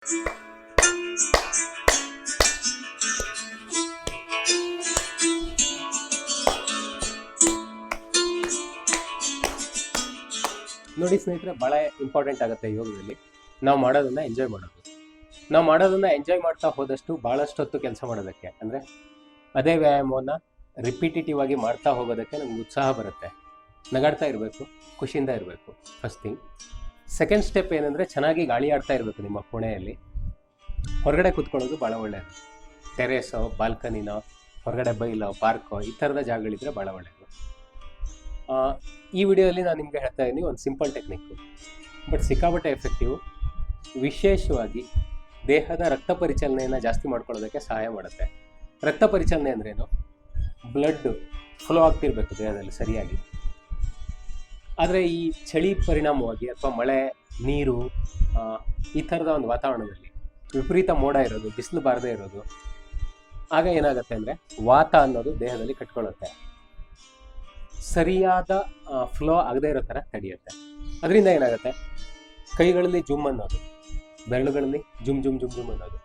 ನೋಡಿ ಸ್ನೇಹಿತರೆ, ಭಾಳ ಇಂಪಾರ್ಟೆಂಟ್ ಆಗುತ್ತೆ ಯೋಗದಲ್ಲಿ ನಾವು ಮಾಡೋದನ್ನ ಎಂಜಾಯ್ ಮಾಡೋದು. ನಾವು ಮಾಡೋದನ್ನ ಎಂಜಾಯ್ ಮಾಡ್ತಾ ಹೋದಷ್ಟು ಭಾಳಷ್ಟು ಹೊತ್ತು ಕೆಲಸ ಮಾಡೋದಕ್ಕೆ, ಅಂದರೆ ಅದೇ ವ್ಯಾಯಾಮವನ್ನು ರಿಪಿಟೇಟಿವ್ ಆಗಿ ಮಾಡ್ತಾ ಹೋಗೋದಕ್ಕೆ ನಮ್ಗೆ ಉತ್ಸಾಹ ಬರುತ್ತೆ. ನಗಾಡ್ತಾ ಇರಬೇಕು, ಖುಷಿಯಿಂದ ಇರಬೇಕು, ಫಸ್ಟ್ ಥಿಂಗ್. ಸೆಕೆಂಡ್ ಸ್ಟೆಪ್ ಏನಂದರೆ, ಚೆನ್ನಾಗಿ ಗಾಳಿ ಆಡ್ತಾ ಇರಬೇಕು ನಿಮ್ಮ ಕೋಣೆಯಲ್ಲಿ. ಹೊರಗಡೆ ಕೂತ್ಕೊಳ್ಳೋದು ಭಾಳ ಒಳ್ಳೆಯದು. ಟೆರೇಸೋ, ಬಾಲ್ಕನಿನೋ, ಹೊರಗಡೆ ಬೈಲೋ, ಪಾರ್ಕೋ, ಈ ಥರದ ಜಾಗಗಳಿದ್ರೆ ಭಾಳ ಒಳ್ಳೆಯದು. ಈ ವಿಡಿಯೋದಲ್ಲಿ ನಾನು ನಿಮಗೆ ಹೇಳ್ತಾ ಇದ್ದೀನಿ ಒಂದು ಸಿಂಪಲ್ ಟೆಕ್ನಿಕ್ಕು, ಬಟ್ ಸಿಕ್ಕಾಪಟ್ಟೆ ಎಫೆಕ್ಟಿವ್. ವಿಶೇಷವಾಗಿ ದೇಹದ ರಕ್ತ ಪರಿಚಲನೆಯನ್ನು ಜಾಸ್ತಿ ಮಾಡ್ಕೊಳ್ಳೋದಕ್ಕೆ ಸಹಾಯ ಮಾಡುತ್ತೆ. ರಕ್ತ ಪರಿಚಲನೆ ಅಂದ್ರೇನು? ಬ್ಲಡ್ ಫ್ಲೋ ಆಗ್ತಿರ್ಬೇಕು ದೇಹದಲ್ಲಿ ಸರಿಯಾಗಿ. ಆದರೆ ಈ ಚಳಿ ಪರಿಣಾಮವಾಗಿ ಅಥವಾ ಮಳೆ, ನೀರು, ಈ ಥರದ ಒಂದು ವಾತಾವರಣದಲ್ಲಿ ವಿಪರೀತ ಮೋಡ ಇರೋದು, ಬಿಸಿಲು ಬಾರದೇ ಇರೋದು, ಆಗ ಏನಾಗುತ್ತೆ ಅಂದರೆ ವಾತ ಅನ್ನೋದು ದೇಹದಲ್ಲಿ ಕಟ್ಕೊಳ್ಳುತ್ತೆ. ಸರಿಯಾದ ಫ್ಲೋ ಆಗದೇ ಇರೋ ಥರ ತಡೆಯುತ್ತೆ. ಅದರಿಂದ ಏನಾಗುತ್ತೆ, ಕೈಗಳಲ್ಲಿ ಜುಮ್ ಅನ್ನೋದು, ಬೆರಳುಗಳಲ್ಲಿ ಜುಮ್ ಜುಮ್ ಜುಮ್ ಜುಮ್ ಅನ್ನೋದು,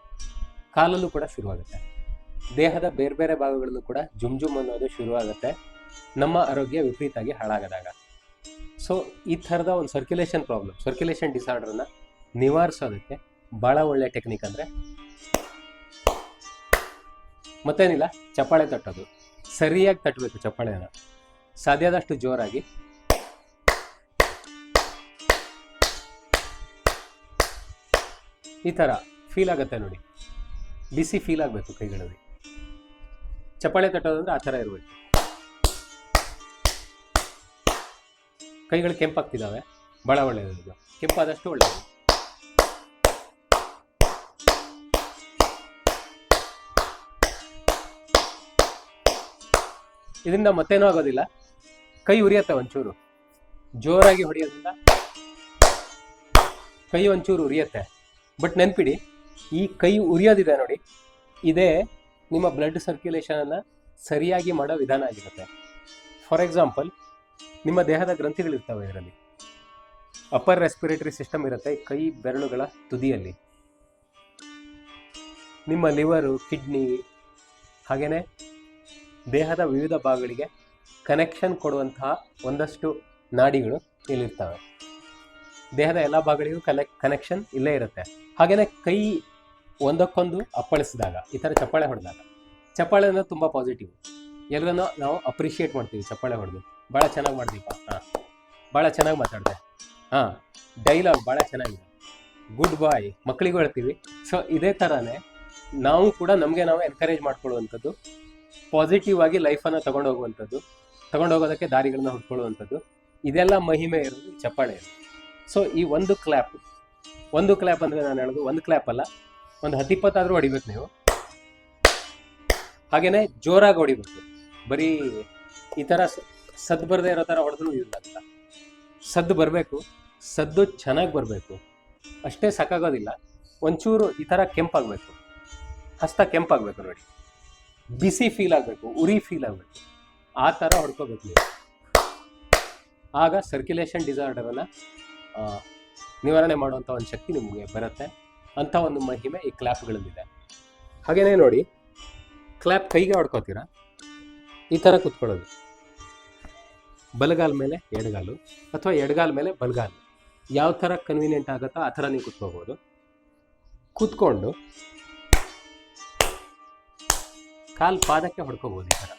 ಕಾಲಲ್ಲೂ ಕೂಡ ಶುರುವಾಗುತ್ತೆ. ದೇಹದ ಬೇರೆ ಬೇರೆ ಭಾಗಗಳಲ್ಲೂ ಕೂಡ ಜುಮ್ ಜುಮ್ ಅನ್ನೋದು ಶುರುವಾಗುತ್ತೆ, ನಮ್ಮ ಆರೋಗ್ಯ ವಿಪರೀತಾಗಿ ಹಾಳಾಗದಾಗ. ಸೊ ಈ ಥರದ ಒಂದು ಸರ್ಕ್ಯುಲೇಷನ್ ಡಿಸಾರ್ಡರ್ನ ನಿವಾರಿಸೋದಕ್ಕೆ ಭಾಳ ಒಳ್ಳೆಯ ಟೆಕ್ನಿಕ್ ಅಂದರೆ ಮತ್ತೇನಿಲ್ಲ, ಚಪ್ಪಾಳೆ ತಟ್ಟೋದು. ಸರಿಯಾಗಿ ತಟ್ಟಬೇಕು ಚಪ್ಪಾಳೆನ, ಸಾಧ್ಯದಷ್ಟು ಜೋರಾಗಿ. ಈ ಥರ ಫೀಲ್ ಆಗುತ್ತೆ ನೋಡಿ, ಬಿಸಿ ಫೀಲ್ ಆಗಬೇಕು ಕೈಗಳಲ್ಲಿ. ಚಪ್ಪಾಳೆ ತಟ್ಟೋದಂದ್ರೆ ಆ ಥರ ಇರಬೇಕು. ಕೈಗಳು ಕೆಂಪಾಗ್ತಿದ್ದಾವೆ, ಭಾಳ ಒಳ್ಳೆಯದು. ಇದು ಕೆಂಪಾದಷ್ಟು ಒಳ್ಳೆಯದು. ಇದರಿಂದ ಮತ್ತೇನೂ ಆಗೋದಿಲ್ಲ, ಕೈ ಉರಿಯುತ್ತೆ ಒಂಚೂರು. ಜೋರಾಗಿ ಹೊಡೆಯೋದ್ರಿಂದ ಕೈ ಒಂಚೂರು ಉರಿಯುತ್ತೆ. ಬಟ್ ನೆನ್ಪಿಡಿ, ಈ ಕೈ ಉರಿಯೋದಿದೆ ನೋಡಿ, ಇದೇ ನಿಮ್ಮ ಬ್ಲಡ್ ಸರ್ಕ್ಯುಲೇಷನನ್ನು ಸರಿಯಾಗಿ ಮಾಡೋ ವಿಧಾನ ಆಗಿರುತ್ತೆ. ಫಾರ್ ಎಕ್ಸಾಂಪಲ್, ನಿಮ್ಮ ದೇಹದ ಗ್ರಂಥಿಗಳಿರ್ತವೆ ಇದರಲ್ಲಿ. ಅಪ್ಪರ್ ರೆಸ್ಪಿರೇಟರಿ ಸಿಸ್ಟಮ್ ಇರುತ್ತೆ ಕೈ ಬೆರಳುಗಳ ತುದಿಯಲ್ಲಿ. ನಿಮ್ಮ ಲಿವರು, ಕಿಡ್ನಿ, ಹಾಗೆಯೇ ದೇಹದ ವಿವಿಧ ಭಾಗಗಳಿಗೆ ಕನೆಕ್ಷನ್ ಕೊಡುವಂತಹ ಒಂದಷ್ಟು ನಾಡಿಗಳು ಇಲ್ಲಿರ್ತವೆ. ದೇಹದ ಎಲ್ಲ ಭಾಗಗಳಿಗೂ ಕನೆಕ್ಷನ್ ಇಲ್ಲೇ ಇರುತ್ತೆ. ಹಾಗೆಯೇ ಕೈ ಒಂದಕ್ಕೊಂದು ಅಪ್ಪಳಿಸಿದಾಗ, ಈ ಥರ ಚಪ್ಪಾಳೆ ಹೊಡೆದಾಗ, ಚಪ್ಪಾಳೆ ಅನ್ನೋದು ತುಂಬ ಪಾಸಿಟಿವ್. ಎಲ್ಲರನ್ನೂ ನಾವು ಅಪ್ರಿಷಿಯೇಟ್ ಮಾಡ್ತೀವಿ. ಚಪ್ಪಾಳೆ ಹೊಡೆದು ಭಾಳ ಚೆನ್ನಾಗಿ ಮಾಡ್ದೀಪ, ಭಾಳ ಚೆನ್ನಾಗಿ ಮಾತಾಡಿದೆ, ಡೈಲಾಗ್ ಭಾಳ ಚೆನ್ನಾಗಿದೆ, ಗುಡ್ ಬಾಯ್, ಮಕ್ಕಳಿಗೂ ಹೇಳ್ತೀವಿ. ಸೊ ಇದೇ ಥರನೇ ನಾವು ಕೂಡ ನಮಗೆ ನಾವು ಎನ್ಕರೇಜ್ ಮಾಡ್ಕೊಳ್ಳುವಂಥದ್ದು, ಪಾಸಿಟಿವ್ ಆಗಿ ಲೈಫನ್ನು ತಗೊಂಡೋಗೋದಕ್ಕೆ ದಾರಿಗಳನ್ನ ಹುಡ್ಕೊಳ್ಳುವಂಥದ್ದು, ಇದೆಲ್ಲ ಮಹಿಮೆ ಇರೋದು ಚಪ್ಪಾಳೆ. ಸೊ ಈ ಒಂದು ಕ್ಲ್ಯಾಪ್ ಅಂದರೆ ನಾನು ಹೇಳೋದು ಒಂದು ಕ್ಲ್ಯಾಪ್ ಅಲ್ಲ, ಒಂದು 10-20 ಆದರೂ ಹೊಡಿಬೇಕು ನೀವು. ಹಾಗೆಯೇ ಜೋರಾಗಿ ಹೊಡಿಬೇಕು. ಬರೀ ಈ ಥರ ಸದ್ದು ಬರದೇ ಇರೋ ಥರ ಹೊಡೆದ್ರೂ ಯೂಸ್ ಆಗಲ್ಲ. ಸದ್ದು ಬರಬೇಕು, ಸದ್ದು ಚೆನ್ನಾಗಿ ಬರಬೇಕು, ಅಷ್ಟೇ ಸಾಕಾಗೋದಿಲ್ಲ. ಒಂಚೂರು ಈ ಥರ ಕೆಂಪಾಗಬೇಕು, ಹಸ್ತ ಕೆಂಪಾಗಬೇಕು ನೋಡಿ, ಬಿಸಿ ಫೀಲ್ ಆಗಬೇಕು, ಉರಿ ಫೀಲ್ ಆಗಬೇಕು, ಆ ಥರ ಹೊಡ್ಕೋಬೇಕು ನೀವು. ಆಗ ಸರ್ಕ್ಯುಲೇಷನ್ ಡಿಸಾರ್ಡರನ್ನು ನಿವಾರಣೆ ಮಾಡುವಂಥ ಒಂದು ಶಕ್ತಿ ನಿಮಗೆ ಬರುತ್ತೆ. ಅಂಥ ಒಂದು ಮಹಿಮೆ ಈ ಕ್ಲ್ಯಾಪ್ಗಳಲ್ಲಿದೆ. ಹಾಗೆಯೇ ನೋಡಿ, ಕ್ಲ್ಯಾಪ್ ಕೈಗೆ ಹೊಡ್ಕೋತೀರಾ, ಈ ಥರ ಕೂತ್ಕೊಳ್ಳೋದು. ಬಲಗಾಲ ಮೇಲೆ ಎಡಗಾಲು ಅಥವಾ ಎಡಗಾಲ ಮೇಲೆ ಬಲಗಾಲು, ಯಾವ ಥರ ಕನ್ವೀನಿಯೆಂಟ್ ಆಗುತ್ತೋ ಆ ಥರ ನೀವು ಕೂತ್ಕೋಬೋದು. ಕೂತ್ಕೊಂಡು ಕಾಲು ಪಾದಕ್ಕೆ ಹೊಡ್ಕೋಬೋದು ಈ ಥರ.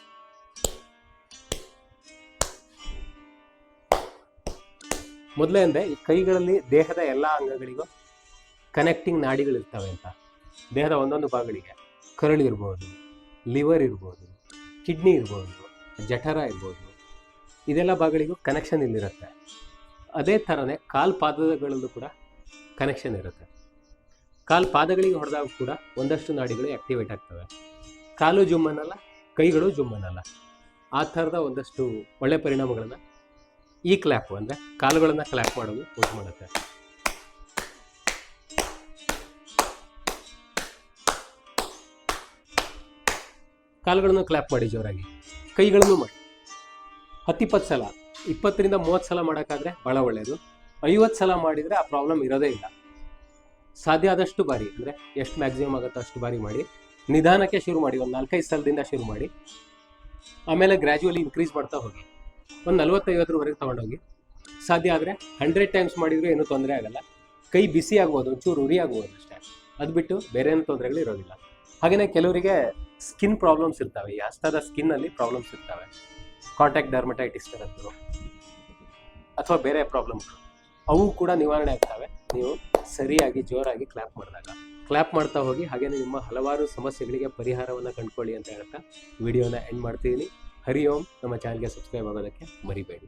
ಮೊದಲೇ ಈ ಕೈಗಳಲ್ಲಿ ದೇಹದ ಎಲ್ಲ ಅಂಗಗಳಿಗೂ ಕನೆಕ್ಟಿಂಗ್ ನಾಡಿಗಳಿರ್ತವೆ ಅಂತ. ದೇಹದ ಒಂದೊಂದು ಭಾಗಗಳಿಗೆ ಕರಳು ಇರ್ಬೋದು, ಲಿವರ್ ಇರ್ಬೋದು, ಕಿಡ್ನಿ ಇರ್ಬೋದು, ಜಠರ ಇರ್ಬೋದು, ಇದೆಲ್ಲ ಭಾಗಗಳಿಗೂ ಕನೆಕ್ಷನ್ ಇಲ್ಲಿರುತ್ತೆ. ಅದೇ ಥರನೇ ಕಾಲು ಪಾದಗಳಲ್ಲೂ ಕೂಡ ಕನೆಕ್ಷನ್ ಇರುತ್ತೆ. ಕಾಲು ಪಾದಗಳಿಗೆ ಹೊಡೆದಾಗ ಕೂಡ ಒಂದಷ್ಟು ನಾಡಿಗಳು ಆ್ಯಕ್ಟಿವೇಟ್ ಆಗ್ತವೆ. ಕಾಲು ಜುಮ್ ಅನ್ನಲ್ಲ, ಕೈಗಳು ಜುಮ್ ಅನ್ನಲ್ಲ. ಆ ಥರದ ಒಂದಷ್ಟು ಒಳ್ಳೆ ಪರಿಣಾಮಗಳನ್ನು ಈ ಕ್ಲ್ಯಾಪು, ಅಂದರೆ ಕಾಲುಗಳನ್ನು ಕ್ಲ್ಯಾಪ್ ಮಾಡೋದು ಉಂಟು ಮಾಡುತ್ತೆ. ಕಾಲುಗಳನ್ನು ಕ್ಲ್ಯಾಪ್ ಮಾಡಿ ಜೋರಾಗಿ, ಕೈಗಳನ್ನು ಮಾಡಿ 10-20 ಸಲ, 20 ರಿಂದ 30 ಸಲ ಮಾಡೋಕ್ಕಾದ್ರೆ ಭಾಳ ಒಳ್ಳೆಯದು. 50 ಸಲ ಮಾಡಿದರೆ ಆ ಪ್ರಾಬ್ಲಮ್ ಇರೋದೇ ಇಲ್ಲ. ಸಾಧ್ಯ ಆದಷ್ಟು ಬಾರಿ, ಅಂದರೆ ಎಷ್ಟು ಮ್ಯಾಕ್ಸಿಮಮ್ ಆಗುತ್ತೋ ಅಷ್ಟು ಬಾರಿ ಮಾಡಿ, ನಿಧಾನಕ್ಕೆ ಶುರು ಮಾಡಿ, ಒಂದು 4-5 ಸಲದಿಂದ ಶುರು ಮಾಡಿ, ಆಮೇಲೆ ಗ್ರ್ಯಾಜುವಲಿ ಇನ್ಕ್ರೀಸ್ ಮಾಡ್ತಾ ಹೋಗಿ, ಒಂದು 40-50ವರೆಗೆ ತೊಗೊಂಡೋಗಿ. ಸಾಧ್ಯ ಆದರೆ 100 ಟೈಮ್ಸ್ ಮಾಡಿದರೂ ಏನೂ ತೊಂದರೆ ಆಗಲ್ಲ. ಕೈ ಬಿಸಿ ಆಗ್ಬೋದು, ಒಂಚೂರು ಉರಿ ಆಗ್ಬೋದು ಅಷ್ಟೇ, ಅದು ಬಿಟ್ಟು ಬೇರೆ ಏನು ತೊಂದರೆಗಳು ಇರೋದಿಲ್ಲ. ಹಾಗೆಯೇ ಕೆಲವರಿಗೆ ಸ್ಕಿನ್ ಪ್ರಾಬ್ಲಮ್ಸ್ ಇರ್ತವೆ, ಈ ಹಸ್ತದ ಸ್ಕಿನ್ನಲ್ಲಿ ಪ್ರಾಬ್ಲಮ್ಸ್ ಇರ್ತವೆ, ಕಾಂಟ್ಯಾಕ್ಟ್ ಡರ್ಮಟೈಟಿಸ್ ಥರದ್ದು ಅಥವಾ ಬೇರೆ ಪ್ರಾಬ್ಲಮ್ಗಳು, ಅವು ಕೂಡ ನಿವಾರಣೆ ಆಗ್ತವೆ ನೀವು ಸರಿಯಾಗಿ ಜೋರಾಗಿ ಕ್ಲ್ಯಾಪ್ ಮಾಡ್ತಾ ಹೋಗಿ. ಹಾಗೆಯೇ ನಿಮ್ಮ ಹಲವಾರು ಸಮಸ್ಯೆಗಳಿಗೆ ಪರಿಹಾರವನ್ನು ಕಂಡುಕೊಳ್ಳಿ ಅಂತ ಹೇಳ್ತಾ ವಿಡಿಯೋನ ಎಂಡ್ ಮಾಡ್ತಿದ್ದೀನಿ. ಹರಿ ಓಂ. ನಮ್ಮ ಚಾನಲ್ಗೆ ಸಬ್ಸ್ಕ್ರೈಬ್ ಆಗೋದಕ್ಕೆ ಮರಿಬೇಡಿ.